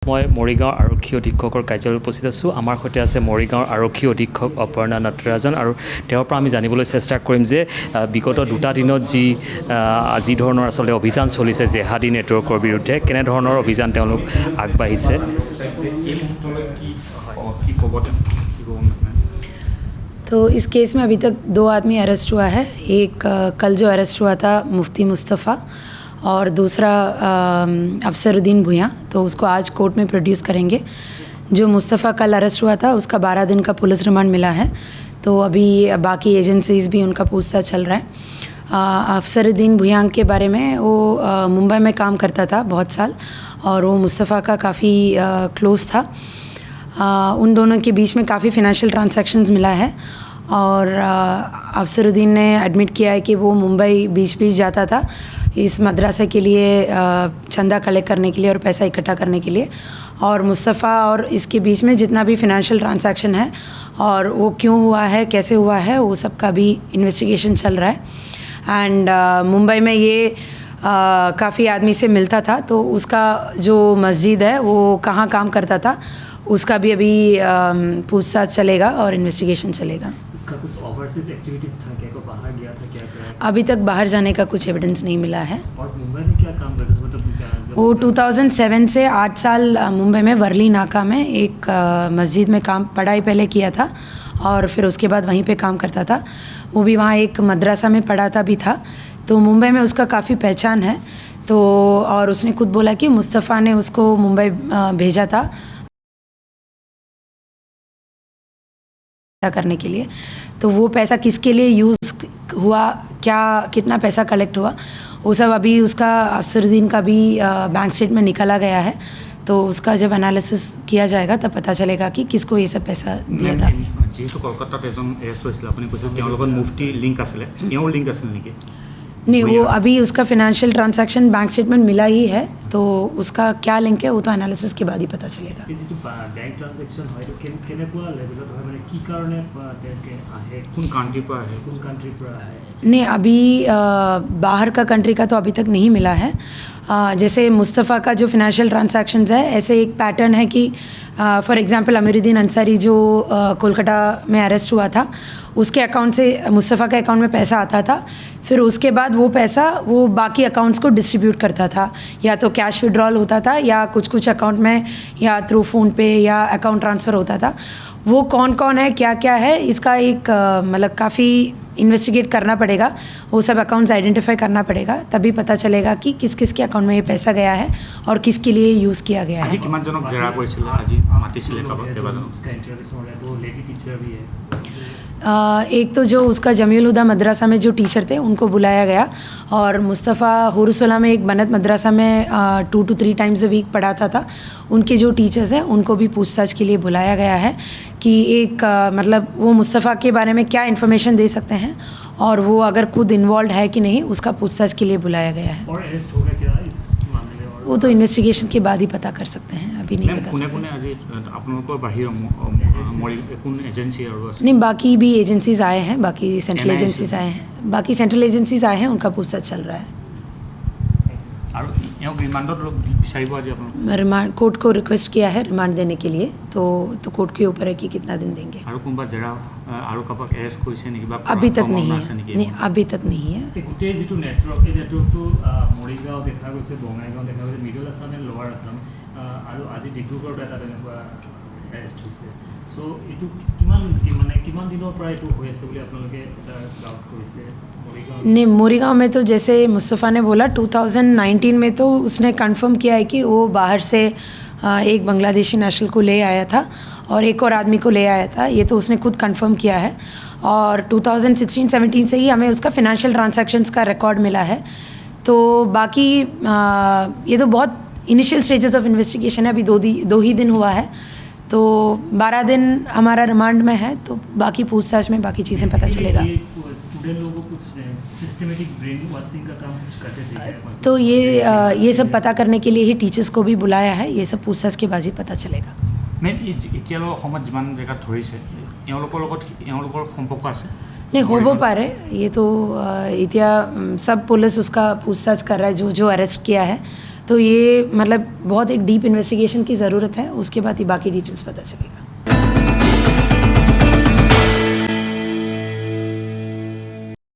মই মৰিগাঁও আৰক্ষী অধীক্ষকৰ কাৰ্যালয়ত উপস্থিত আছোঁ। আমাৰ সৈতে আছে মৰিগাঁৱৰ আৰক্ষী অধীক্ষক অপৰ্ণা নটৰাজন আৰু তেওঁৰ পৰা আমি জানিবলৈ চেষ্টা কৰিম যে বিগত দুটা দিনত যি ধৰণৰ আচলতে অভিযান চলিছে জেহাদী নেটৱৰ্কৰ বিৰুদ্ধে কেনেধৰণৰ অভিযান তেওঁলোক আগবাঢ়িছে। तो इस केस में अभी तक 2 आदमी अरेस्ट हुआ है। एक कल जो अरेस्ट हुआ था मुफ्ती मुस्तफ़ा और दूसरा अफसरुद्दीन भुइयाँ, तो उसको आज कोर्ट में प्रोड्यूस करेंगे। जो मुस्तफ़ा कल अरेस्ट हुआ था उसका 12 दिन का पुलिस रिमांड मिला है, तो अभी बाकी एजेंसीज़ भी उनका पूछताछ चल रहा है। अफसरुद्दीन भुइयाँ के बारे में वो मुंबई में काम करता था बहुत साल और वो मुस्तफ़ा का काफ़ी क्लोज़ था। उन दोनों के बीच में काफ़ी फ़ाइनेंशियल ट्रांसैक्शंस मिला है और अफसरुद्दीन ने एडमिट किया है कि वो मुंबई बीच जाता था इस मदरसा के लिए चंदा कलेक्ट करने के लिए और पैसा इकट्ठा करने के लिए। और मुस्तफ़ा और इसके बीच में जितना भी फ़ाइनेंशियल ट्रांसैक्शन है और वो क्यों हुआ है, कैसे हुआ है, वो सब का भी इन्वेस्टिगेशन चल रहा है। एंड मुंबई में ये काफ़ी आदमी से मिलता था, तो उसका जो मस्जिद है वो कहाँ काम करता था उसका भी अभी पूछताछ चलेगा और इन्वेस्टिगेशन चलेगा। इसका कुछ ओवरसीज एक्टिविटीज़ था क्या, को बाहर गया था क्या? अभी तक बाहर जाने का कुछ एविडेंस नहीं मिला है। और मुंबई में क्या काम करता था? मतलब वो 2007 से 8 साल मुंबई में वर्ली नाका में एक मस्जिद में काम पढ़ाई पहले किया था और फिर उसके बाद वहीं पे काम करता था। वो भी वहाँ एक मदरसा में पढ़ाता भी था, तो मुंबई में उसका काफ़ी पहचान है। तो और उसने खुद बोला कि मुस्तफ़ा ने उसको मुंबई भेजा था करने के लिए। तो वो पैसा किसके लिए यूज़ हुआ, क्या कितना पैसा कलेक्ट हुआ, वो सब अभी उसका अफसरुद्दीन का भी बैंक स्टेटमेंट निकाला गया है, तो उसका जब एनालिसिस किया जाएगा तब पता चलेगा कि किसको ये सब पैसा दिया था। नहीं, वो अभी उसका फिनेंशियल ट्रांसैक्शन बैंक स्टेटमेंट मिला ही है, तो उसका क्या लिंक है वो तो एनालिसिस के बाद ही पता चलेगा। नहीं, अभी बाहर का कंट्री का तो अभी तक नहीं मिला है। जैसे मुस्तफ़ा का जो फिनेंशियल ट्रांसैक्शंस है, ऐसे एक पैटर्न है कि फॉर एग्जांपल अमीरुद्दीन अंसारी जो कोलकाता में अरेस्ट हुआ था, उसके अकाउंट से मुस्तफ़ा के अकाउंट में पैसा आता था, फिर उसके बाद वो पैसा वो बाकी अकाउंट्स को डिस्ट्रीब्यूट करता था, या तो कैश विड्रॉल होता था या कुछ अकाउंट में या थ्रू फ़ोन पे या अकाउंट ट्रांसफ़र होता था। वो कौन कौन है, क्या क्या है, इसका एक मतलब काफ़ी इन्वेस्टिगेट करना पड़ेगा, वो सब अकाउंट्स आइडेंटिफाई करना पड़ेगा, तभी पता चलेगा कि किस किस के अकाउंट में ये पैसा गया है और किसके लिए यूज़ किया गया है। एक तो जो उसका जमीउल हुदा मदरसा में जो टीचर थे उनको बुलाया गया, और मुस्तफ़ा हुरुसला में एक बनत मदरसा में 2 to 3 टाइम्स अ वीक पढ़ाता था, उनके जो टीचर्स हैं उनको भी पूछताछ के लिए बुलाया गया है कि एक मतलब वो मुस्तफ़ा के बारे में क्या इन्फॉर्मेशन दे सकते हैं और वो अगर खुद इन्वॉल्व है कि नहीं, उसका पूछताछ के लिए बुलाया गया है। और अरेस्ट होगा क्या इस मामले में? वो तो इन्वेस्टिगेशन के बाद ही पता कर सकते हैं, अभी नहीं बता सकते। नहीं, बाकी भी एजेंसीज़ आए हैं, बाकी सेंट्रल एजेंसीज़ आए हैं, उनका पूछताछ चल रहा है। रिमांड कोर्ट को रिक्वेस्ट किया है रिमांड देने के लिए, तो कोर्ट के ऊपर है कि कितना दिन देंगे। अभी तक नहीं है, नहीं अभी तक नहीं है। नहीं, मोरीगांव में तो जैसे मुस्तफ़ा ने बोला 2019 में तो उसने कंफर्म किया है कि वो बाहर से एक बांग्लादेशी नेशनल को ले आया था और एक और आदमी को ले आया था, ये तो उसने खुद कंफर्म किया है। और 2016-17 से ही हमें उसका फिनेंशियल ट्रांसैक्शंस का रिकॉर्ड मिला है। तो बाकी ये तो बहुत इनिशियल स्टेजेस ऑफ इन्वेस्टिगेशन है, अभी 2 ही दिन हुआ है, तो 12 दिन हमारा रिमांड में है, तो बाकी पूछताछ में बाकी चीज़ें पता चलेगा। तो ये सब पता करने के लिए ही टीचर्स को भी बुलाया है, ये सब पूछताछ के बाद ही पता चलेगा। नहीं, हो पारे, ये तो इतिया सब पुलिस उसका पूछताछ कर रहा है, जो अरेस्ट किया है तो ये मतलब बहुत एक डीप इन्वेस्टिगेशन की ज़रूरत है, उसके बाद ही बाकी डिटेल्स पता चलेगा।